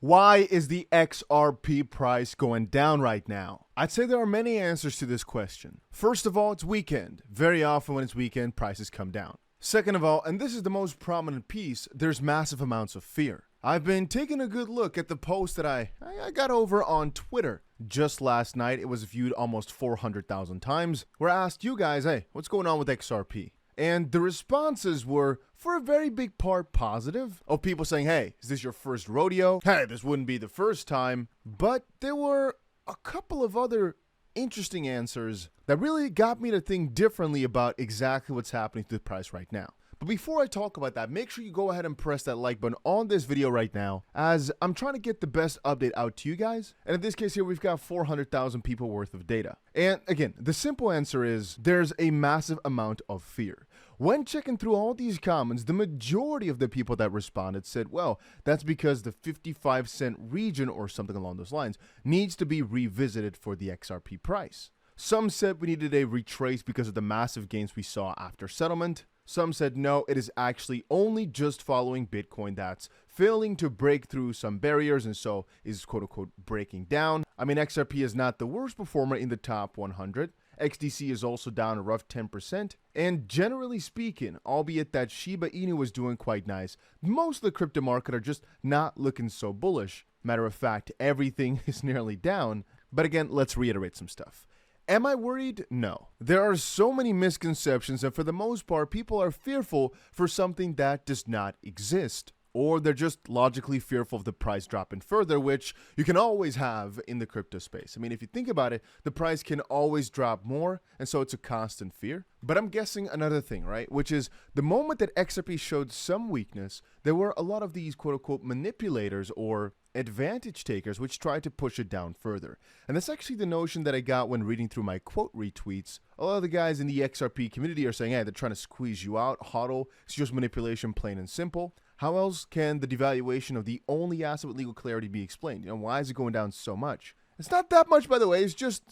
Why is the XRP price going down right now? I'd say there are many answers to this question. First of all, it's weekend. Very often when it's weekend, prices come down. Second of all, and this is the most prominent piece, there's massive amounts of fear. I've been taking a good look at the post that I got over on Twitter. Just last night, it was viewed almost 400,000 times, where I asked you guys, hey, what's going on with XRP? And the responses were, for a very big part, positive, of people saying, hey, is this your first rodeo? Hey, this wouldn't be the first time. But there were a couple of other interesting answers that really got me to think differently about exactly what's happening to the price right now. But before I talk about that, make sure you go ahead and press that like button on this video right now, as I'm trying to get the best update out to you guys. And in this case here, we've got 400,000 people worth of data. And again, the simple answer is there's a massive amount of fear. When checking through all these comments, the majority of the people that responded said, well, that's because the 55-cent region or something along those lines needs to be revisited for the XRP price. Some said we needed a retrace because of the massive gains we saw after settlement. Some said no, it is actually only just following Bitcoin that's failing to break through some barriers and so is quote-unquote breaking down. I mean, XRP is not the worst performer in the top 100. XDC is also down a rough 10%. And generally speaking, albeit that Shiba Inu was doing quite nice, most of the crypto market are just not looking so bullish. Matter of fact, everything is nearly down. But again, let's reiterate some stuff. Am I worried? No. There are so many misconceptions, and for the most part, people are fearful for something that does not exist. Or they're just logically fearful of the price dropping further, which you can always have in the crypto space. I mean, if you think about it, the price can always drop more, and so it's a constant fear. But I'm guessing another thing, right? Which is the moment that XRP showed some weakness, there were a lot of these quote-unquote manipulators or advantage takers which tried to push it down further. And that's actually the notion that I got when reading through my quote retweets. A lot of the guys in the XRP community are saying, hey, they're trying to squeeze you out, hodl, it's just manipulation, plain and simple. How else can the devaluation of the only asset with legal clarity be explained? Why is it going down so much? It's not that much, by the way. It's just,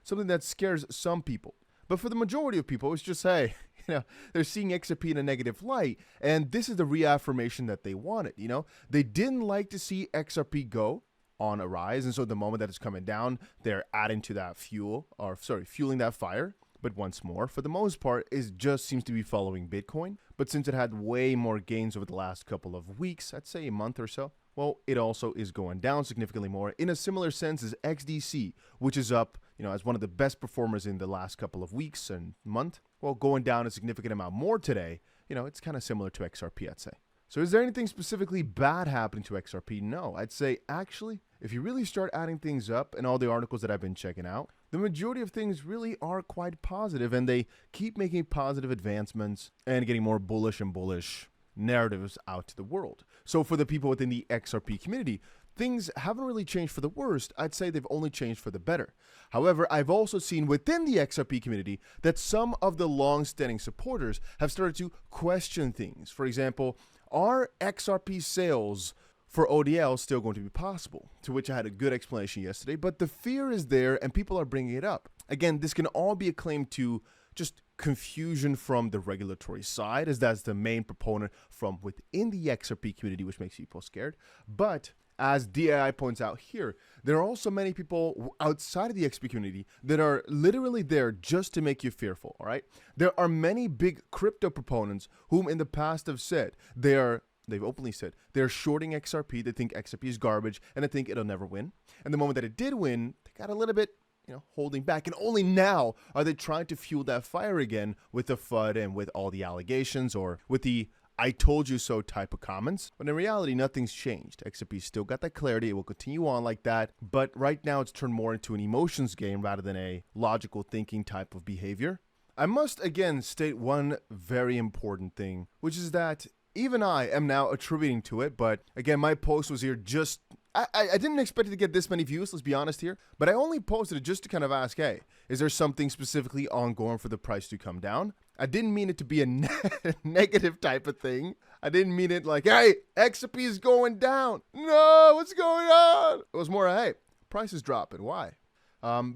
something that scares some people. But for the majority of people, it's just, hey, they're seeing XRP in a negative light, and this is the reaffirmation that they wanted, They didn't like to see XRP go on a rise, and so the moment that it's coming down, they're adding to that fueling that fire. But once more, for the most part, it just seems to be following Bitcoin. But since it had way more gains over the last couple of weeks, I'd say a month or so, well, it also is going down significantly more in a similar sense as XDC, which is up, as one of the best performers in the last couple of weeks and month. Well, going down a significant amount more today, it's kind of similar to XRP, I'd say. So is there anything specifically bad happening to XRP? No, I'd say actually, if you really start adding things up in all the articles that I've been checking out, the majority of things really are quite positive, and they keep making positive advancements and getting more bullish and bullish narratives out to the world. So for the people within the XRP community, things haven't really changed for the worst. I'd say they've only changed for the better. However, I've also seen within the XRP community that some of the long-standing supporters have started to question things. For example, are XRP sales for ODL still going to be possible? To which I had a good explanation yesterday, but the fear is there and people are bringing it up. Again, this can all be a claim to just confusion from the regulatory side, as that's the main proponent from within the XRP community, which makes people scared. But as DAI points out here, there are also many people outside of the XP community that are literally there just to make you fearful, all right? There are many big crypto proponents whom in the past have said they've openly said they're shorting XRP, they think XRP is garbage, and they think it'll never win. And the moment that it did win, they got a little bit, holding back. And only now are they trying to fuel that fire again with the FUD and with all the allegations or with the I told you so type of comments. But in reality, nothing's changed. XRP still got that clarity. It will continue on like that. But right now, it's turned more into an emotions game rather than a logical thinking type of behavior. I must again state one very important thing, which is that even I am now attributing to it. But again, my post was here just... I didn't expect it to get this many views, let's be honest here. But I only posted it just to kind of ask, hey, is there something specifically ongoing for the price to come down? I didn't mean it to be a negative type of thing. I didn't mean it like, hey, XRP is going down. No, what's going on? It was more, hey, price is dropping. Why?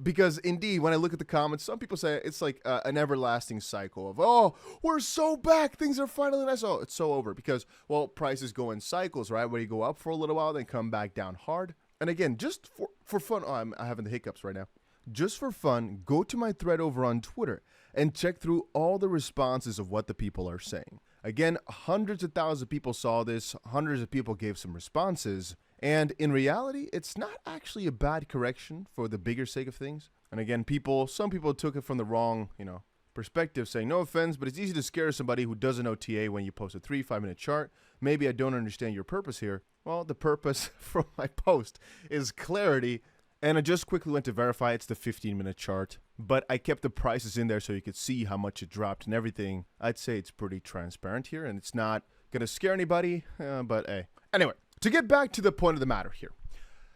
Because indeed, when I look at the comments, some people say it's like an everlasting cycle of, oh, we're so back, things are finally nice. Oh, it's so over because, well, prices go in cycles, right? Where you go up for a little while, then come back down hard. And again, just for fun, I'm having the hiccups right now. Just for fun, go to my thread over on Twitter and check through all the responses of what the people are saying. Again, hundreds of thousands of people saw this, hundreds of people gave some responses. And in reality, it's not actually a bad correction for the bigger sake of things. And again, some people took it from the wrong, perspective, saying, no offense, but it's easy to scare somebody who doesn't know TA when you post a 3-5 minute chart. Maybe I don't understand your purpose here. Well, the purpose from my post is clarity. And I just quickly went to verify it's the 15-minute chart. But I kept the prices in there so you could see how much it dropped and everything. I'd say it's pretty transparent here, and it's not going to scare anybody, but hey. Anyway. To get back to the point of the matter here,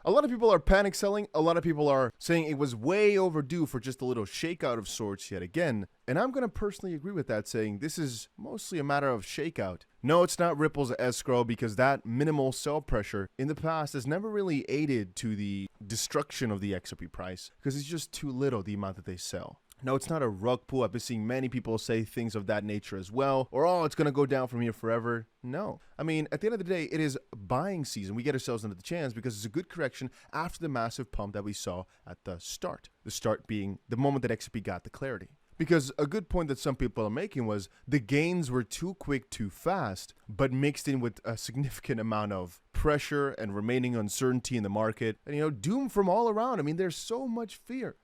a lot of people are panic selling. A lot of people are saying it was way overdue for just a little shakeout of sorts yet again. And I'm going to personally agree with that, saying this is mostly a matter of shakeout. No, it's not Ripple's escrow because that minimal sell pressure in the past has never really aided to the destruction of the XRP price because it's just too little the amount that they sell. No, it's not a rug pull. I've been seeing many people say things of that nature as well. Or, oh, it's going to go down from here forever. No. I mean, at the end of the day, it is buying season. We get ourselves into the chance because it's a good correction after the massive pump that we saw at the start. The start being the moment that XRP got the clarity. Because a good point that some people are making was the gains were too quick, too fast, but mixed in with a significant amount of pressure and remaining uncertainty in the market. And, doom from all around. I mean, there's so much fear.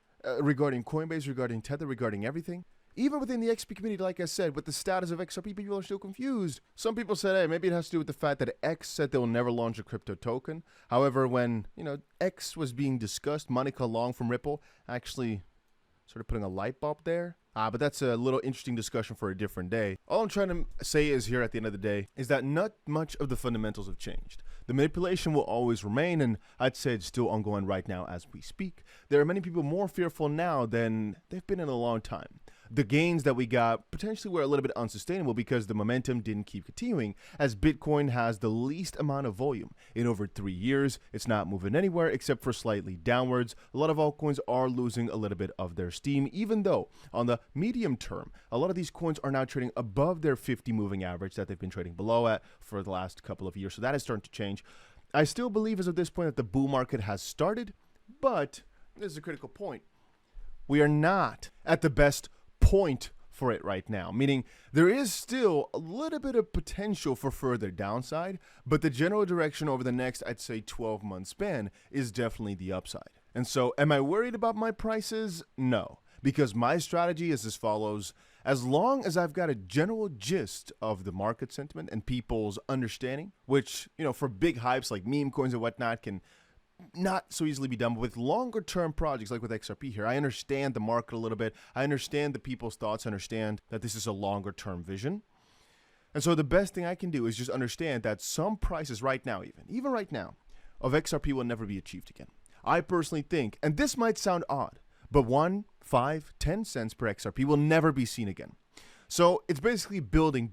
Regarding Coinbase, regarding Tether, regarding everything. Even within the XP community, like I said, with the status of XRP, people are still confused. Some people said, hey, maybe it has to do with the fact that X said they'll never launch a crypto token. However, when, X was being discussed, Monica Long from Ripple actually sort of putting a light bulb there. But that's a little interesting discussion for a different day. All I'm trying to say is here at the end of the day is that not much of the fundamentals have changed. The manipulation will always remain, and I'd say it's still ongoing right now as we speak. There are many people more fearful now than they've been in a long time. The gains that we got potentially were a little bit unsustainable because the momentum didn't keep continuing, as Bitcoin has the least amount of volume. In over 3 years, it's not moving anywhere except for slightly downwards. A lot of altcoins are losing a little bit of their steam, even though on the medium term, a lot of these coins are now trading above their 50 moving average that they've been trading below at for the last couple of years. So that is starting to change. I still believe as of this point that the bull market has started, but this is a critical point. We are not at the best point for it right now, meaning there is still a little bit of potential for further downside, but the general direction over the next, I'd say 12-month span is definitely the upside. And so am I worried about my prices? No, because my strategy is as follows. As long as I've got a general gist of the market sentiment and people's understanding, which, for big hypes like meme coins and whatnot can not so easily be done, but with longer term projects like with XRP here, I understand the market a little bit. I understand the people's thoughts, understand that this is a longer term vision. And so the best thing I can do is just understand that some prices right now, even right now, of XRP will never be achieved again. I personally think, and this might sound odd, but 1, 5, 10 cents per XRP will never be seen again. So it's basically building,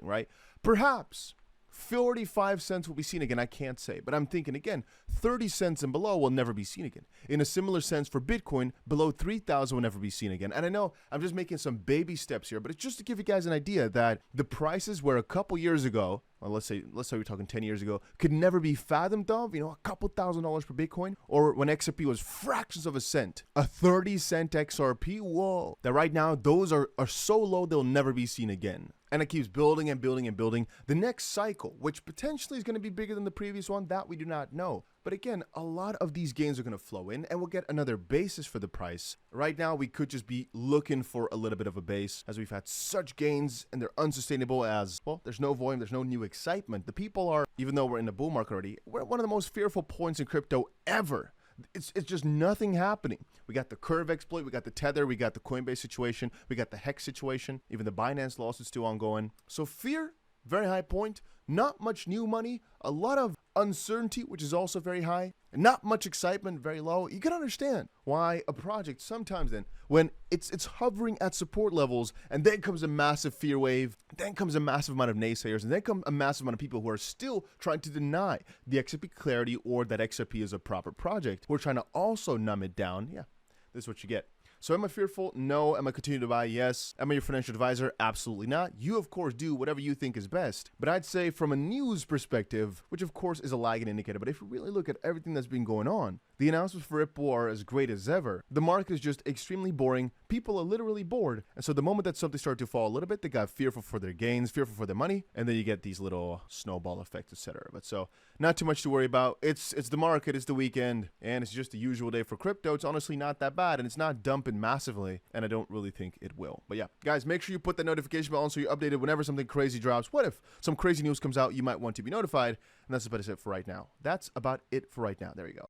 right? Perhaps 45 cents will be seen again. I can't say, but I'm thinking again, 30 cents and below will never be seen again. In a similar sense for Bitcoin, below 3,000 will never be seen again. And I know I'm just making some baby steps here, but it's just to give you guys an idea that the prices were a couple years ago, well, let's say we're talking 10 years ago, could never be fathomed of, a couple $1,000s per Bitcoin, or when XRP was fractions of a cent, a 30-cent XRP, whoa. That right now, those are so low, they'll never be seen again. And it keeps building and building and building. The next cycle, which potentially is going to be bigger than the previous one, that we do not know. But again, a lot of these gains are going to flow in and we'll get another basis for the price. Right now, we could just be looking for a little bit of a base as we've had such gains and they're unsustainable as, well, there's no volume, there's no new excitement. The people are, even though we're in the bull market already, we're at one of the most fearful points in crypto ever. It's just nothing happening. We got the curve exploit, we got the Tether, we got the Coinbase situation, we got the Hex situation, even the Binance loss is still ongoing. So fear, very high point, not much new money, a lot of uncertainty, which is also very high, and not much excitement, very low. You can understand why a project sometimes then, when it's hovering at support levels, and then comes a massive fear wave, then comes a massive amount of naysayers, and then comes a massive amount of people who are still trying to deny the XRP clarity or that XRP is a proper project. We're trying to also numb it down. Yeah. this is what you get. So am I fearful? No. Am I continue to buy? Yes. Am I your financial advisor? Absolutely not. You, of course, do whatever you think is best. But I'd say from a news perspective, which of course is a lagging indicator, but if you really look at everything that's been going on, the announcements for Ripple are as great as ever. The market is just extremely boring. People are literally bored. And so the moment that something started to fall a little bit, they got fearful for their gains, fearful for their money, and then you get these little snowball effects, etc. But so not too much to worry about. It's the market, it's the weekend, and it's just a usual day for crypto. It's honestly not that bad, and it's not dumping massively, and I don't really think it will. But yeah, guys, make sure you put that notification bell on so you're updated whenever something crazy drops. What if some crazy news comes out? You might want to be notified, and that's about it for right now. That's about it for right now. There you go.